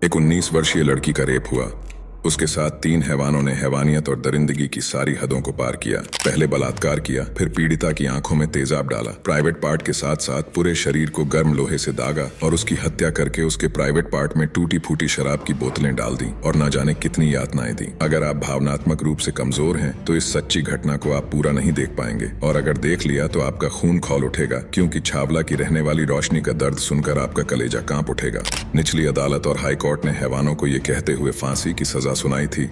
एक 19 वर्षीय लड़की का रेप हुआ। उसके साथ 3 हैवानों ने हैवानियत और दरिंदगी की सारी हदों को पार किया। पहले बलात्कार किया, फिर पीड़िता की आंखों में तेजाब डाला, प्राइवेट पार्ट के साथ साथ पूरे शरीर को गर्म लोहे से दागा और उसकी हत्या करके उसके प्राइवेट पार्ट में टूटी फूटी शराब की बोतलें डाल दी और न जाने कितनी यातनाएं दी। अगर आप भावनात्मक रूप से कमजोर हैं तो इस सच्ची घटना को आप पूरा नहीं देख पाएंगे, और अगर देख लिया तो आपका खून खौल उठेगा, क्योंकि छावला की रहने वाली रोशनी का दर्द सुनकर आपका कलेजा कांप उठेगा। निचली अदालत और हाई कोर्ट ने हैवानों को ये कहते हुए फांसी की सजा सुनाई थी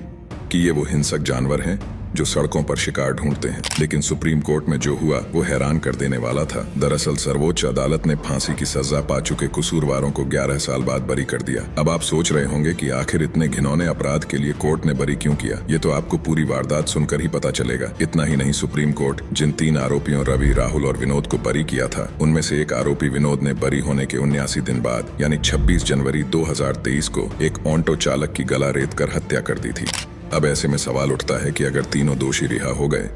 कि ये वो हिंसक जानवर हैं जो सड़कों पर शिकार ढूंढते हैं। लेकिन सुप्रीम कोर्ट में जो हुआ वो हैरान कर देने वाला था। दरअसल सर्वोच्च अदालत ने फांसी की सजा पा चुके कसूरवारों को 11 साल बाद बरी कर दिया। अब आप सोच रहे होंगे कि आखिर इतने घिनौने अपराध के लिए कोर्ट ने बरी क्यों किया। ये तो आपको पूरी वारदात सुनकर ही पता चलेगा। इतना ही नहीं, सुप्रीम कोर्ट जिन 3 आरोपियों रवि, राहुल और विनोद को बरी किया था, उनमें से एक आरोपी विनोद ने बरी होने के 79 दिन बाद यानी 26 जनवरी 2023 को एक ऑटो चालक की गला रेत कर हत्या कर दी थी। अब ऐसे में सवाल उठता है कि अगर तीनों दोषी रिहा हो गए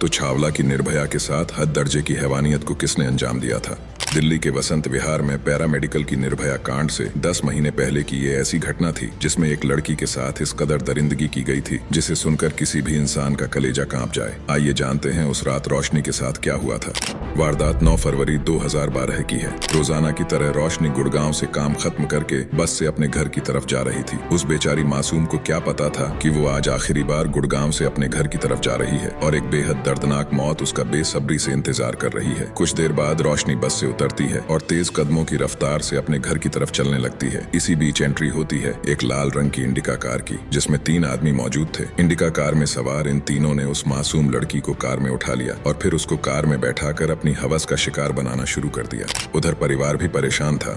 तो छावला की निर्भया के साथ हद दर्जे की हैवानियत को किसने अंजाम दिया था। दिल्ली के वसंत विहार में पैरामेडिकल की निर्भया कांड से 10 महीने पहले की ये ऐसी घटना थी जिसमें एक लड़की के साथ इस कदर दरिंदगी की गई थी जिसे सुनकर किसी भी इंसान का कलेजा कांप जाए। आइए जानते हैं उस रात रोशनी के साथ क्या हुआ था। वारदात 9 फरवरी 2012 की है। रोजाना की तरह रोशनी गुड़गांव से काम खत्म करके बस से अपने घर की तरफ जा रही थी। उस बेचारी मासूम को क्या पता था कि वो आज आखिरी बार गुड़गांव से अपने घर की तरफ जा रही है और एक बेहद दर्दनाक मौत उसका बेसब्री से इंतजार कर रही है। कुछ देर बाद रोशनी बस से उतरती है और तेज कदमों की रफ्तार से अपने घर की तरफ चलने लगती है। इसी बीच एंट्री होती है एक लाल रंग की इंडिका कार की, जिसमें 3 आदमी मौजूद थे। इंडिका कार में सवार इन तीनों ने उस मासूम लड़की को कार में उठा लिया और फिर उसको कार में बैठाकर अपनी हवस का शिकार बनाना शुरू कर दिया। उधर परिवार भी परेशान था,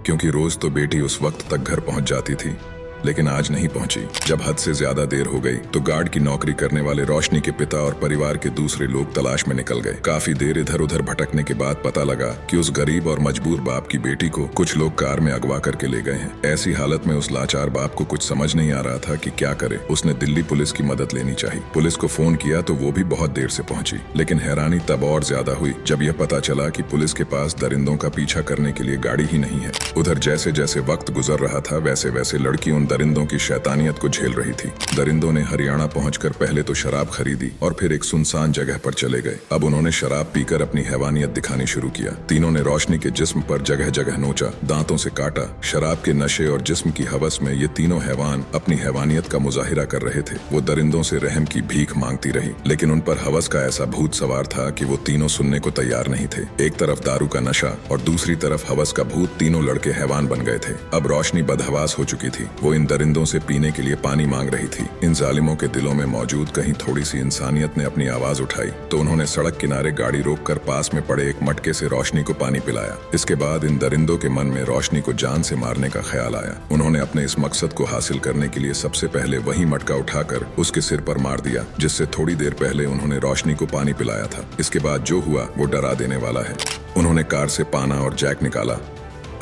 क्योंकि रोज तो बेटी उस वक्त तक घर पहुंच जाती थी, लेकिन आज नहीं पहुंची। जब हद से ज्यादा देर हो गई तो गार्ड की नौकरी करने वाले रोशनी के पिता और परिवार के दूसरे लोग तलाश में निकल गए। काफी देर इधर उधर भटकने के बाद पता लगा कि उस गरीब और मजबूर बाप की बेटी को कुछ लोग कार में अगवा करके ले गए हैं। ऐसी हालत में उस लाचार बाप को कुछ समझ नहीं आ रहा था कि क्या करे। उसने दिल्ली पुलिस की मदद लेनी चाहिए। पुलिस को फोन किया तो वो भी बहुत देर से पहुंची, लेकिन हैरानी तब और ज्यादा हुई जब यह पता चला कि पुलिस के पास दरिंदों का पीछा करने के लिए गाड़ी ही नहीं है। उधर जैसे जैसे वक्त गुजर रहा था वैसे वैसे लड़की उन दरिंदों की शैतानियत को झेल रही थी। दरिंदों ने हरियाणा पहुंचकर पहले तो शराब खरीदी और फिर एक सुनसान जगह पर चले गए। अब उन्होंने शराब पीकर अपनी हैवानियत दिखानी शुरू किया। तीनों ने रोशनी के जिस्म पर जगह जगह नोचा, दांतों से काटा। शराब के नशे और जिस्म की हवस में ये तीनों हैवान अपनी हैवानियत का मुजाहिरा कर रहे थे। वो दरिंदों से रहम की भीख मांगती रही, लेकिन उन पर हवस का ऐसा भूत सवार था कि वो तीनों सुनने को तैयार नहीं थे। एक तरफ दारू का नशा और दूसरी तरफ हवस का भूत, तीनों लड़के हैवान बन गए थे। अब रोशनी बदहवास हो चुकी थी। वो इन दरिंदों से पीने के लिए पानी मांग रही थी। इन जालिमों के दिलों में मौजूद कहीं थोड़ी सी इंसानियत ने अपनी आवाज उठाई तो उन्होंने सड़क किनारे गाड़ी रोककर पास में पड़े एक मटके से रोशनी को पानी पिलाया। इसके बाद इन दरिंदों के मन में रोशनी को जान से मारने का ख्याल आया। उन्होंने अपने इस मकसद को हासिल करने के लिए सबसे पहले वही मटका उठाकर उसके सिर पर मार दिया जिससे थोड़ी देर पहले उन्होंने रोशनी को पानी पिलाया था। इसके बाद जो हुआ वो डरा देने वाला है। उन्होंने कार से पाना और जैक निकाला।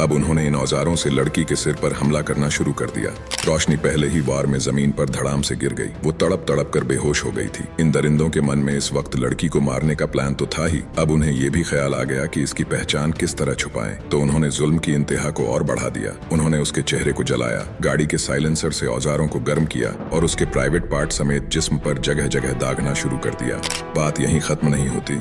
अब उन्होंने इन औजारों से लड़की के सिर पर हमला करना शुरू कर दिया। रोशनी पहले ही वार में जमीन पर धड़ाम से गिर गई। वो तड़प तड़प कर बेहोश हो गई थी। इन दरिंदों के मन में इस वक्त लड़की को मारने का प्लान तो था ही, अब उन्हें ये भी ख्याल आ गया कि इसकी पहचान किस तरह छुपाएं। तो उन्होंने जुल्म की इंतहा को और बढ़ा दिया। उन्होंने उसके चेहरे को जलाया, गाड़ी के साइलेंसर से औजारों को गर्म किया और उसके प्राइवेट पार्ट समेत जिस्म पर जगह जगह दागना शुरू कर दिया। बात यहीं खत्म नहीं होती।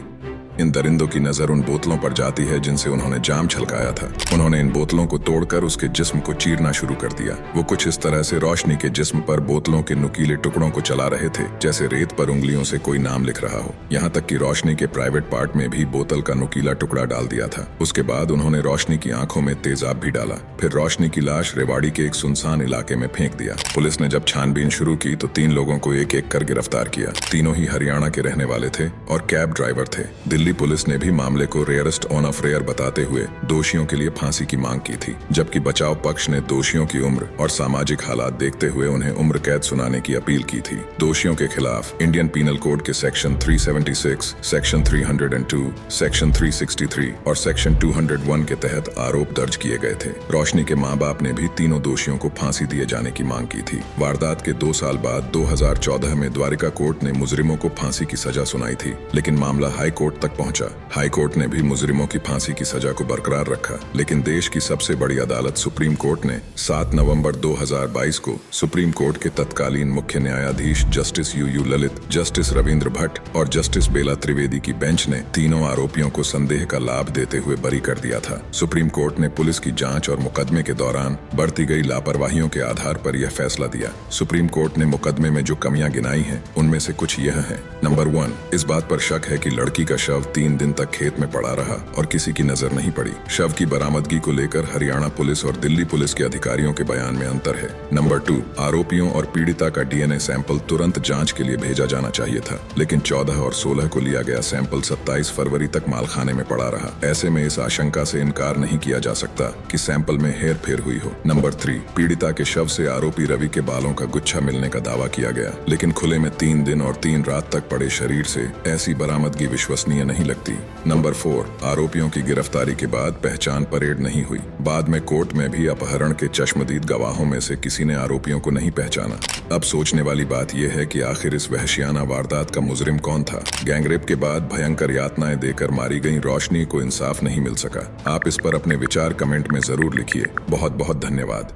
इन दरिंदों की नजर उन बोतलों पर जाती है जिनसे उन्होंने जाम छलकाया था। उन्होंने इन बोतलों को तोड़कर उसके जिस्म को चीरना शुरू कर दिया। वो कुछ इस तरह से रोशनी के जिस्म पर बोतलों के नुकीले टुकड़ों को चला रहे थे जैसे रेत पर उंगलियों से कोई नाम लिख रहा हो। यहाँ तक कि रोशनी के प्राइवेट पार्ट में भी बोतल का नुकीला टुकड़ा डाल दिया था। उसके बाद उन्होंने रोशनी की आंखों में तेजाब भी डाला। फिर रोशनी की लाश रेवाड़ी के एक सुनसान इलाके में फेंक दिया। पुलिस ने जब छानबीन शुरू की तो 3 लोगों को एक एक कर गिरफ्तार किया। तीनों ही हरियाणा के रहने वाले थे और कैब ड्राइवर थे। दिल्ली पुलिस ने भी मामले को रेयरेस्ट ऑन ऑफ रेयर बताते हुए दोषियों के लिए फांसी की मांग की थी, जबकि बचाव पक्ष ने दोषियों की उम्र और सामाजिक हालात देखते हुए उन्हें उम्र कैद सुनाने की अपील की थी। दोषियों के खिलाफ इंडियन पीनल कोड के सेक्शन 376, सेक्शन 302, सेक्शन 363 और सेक्शन 201 के तहत आरोप दर्ज किए गए थे। रोशनी के माँ बाप ने भी तीनों दोषियों को फांसी दिए जाने की मांग की थी। वारदात के 2 साल बाद 2014 में द्वारिका कोर्ट ने मुजरिमों को फांसी की सजा सुनाई थी, लेकिन मामला हाई कोर्ट तक पहुंचा। हाई कोर्ट ने भी मुजरिमों की फांसी की सजा को बरकरार रखा, लेकिन देश की सबसे बड़ी अदालत सुप्रीम कोर्ट ने 7 नवंबर 2022 को सुप्रीम कोर्ट के तत्कालीन मुख्य न्यायाधीश justice U Lalit, justice Ravindra Bhatt और जस्टिस बेला त्रिवेदी की बेंच ने तीनों आरोपियों को संदेह का लाभ देते हुए बरी कर दिया था। सुप्रीम कोर्ट ने पुलिस की जांच और मुकदमे के दौरान बरती गई लापरवाहियों के आधार पर यह फैसला दिया। सुप्रीम कोर्ट ने मुकदमे में जो कमियां गिनाई हैं, उनमें से कुछ यह हैं। नंबर 1, इस बात पर शक है कि लड़की का शव 3 दिन तक खेत में पड़ा रहा और किसी की नजर नहीं पड़ी। शव की बरामदगी को लेकर हरियाणा पुलिस और दिल्ली पुलिस के अधिकारियों के बयान में अंतर है। नंबर 2, आरोपियों और पीड़िता का डीएनए सैंपल तुरंत जांच के लिए भेजा जाना चाहिए था, लेकिन 14 और 16 को लिया गया सैंपल 27 फरवरी तक मालखाने में पड़ा रहा। ऐसे में इस आशंका से इनकार नहीं किया जा सकता कि सैंपल में हेरफेर हुई हो। नंबर 3, पीड़िता के शव से आरोपी रवि के बालों का गुच्छा मिलने का दावा किया गया, लेकिन खुले में 3 दिन और 3 रात तक पड़े शरीर से ऐसी बरामदगी विश्वसनीय नहीं लगती। नंबर 4, आरोपियों की गिरफ्तारी के बाद पहचान परेड नहीं हुई। बाद में कोर्ट में भी अपहरण के चश्मदीद गवाहों में से किसी ने आरोपियों को नहीं पहचाना। अब सोचने वाली बात यह है कि आखिर इस वहशियाना वारदात का मुजरिम कौन था। गैंगरेप के बाद भयंकर यातनाएं देकर मारी गई रोशनी को इंसाफ नहीं मिल सका। आप इस पर अपने विचार कमेंट में जरूर लिखिए। बहुत बहुत धन्यवाद।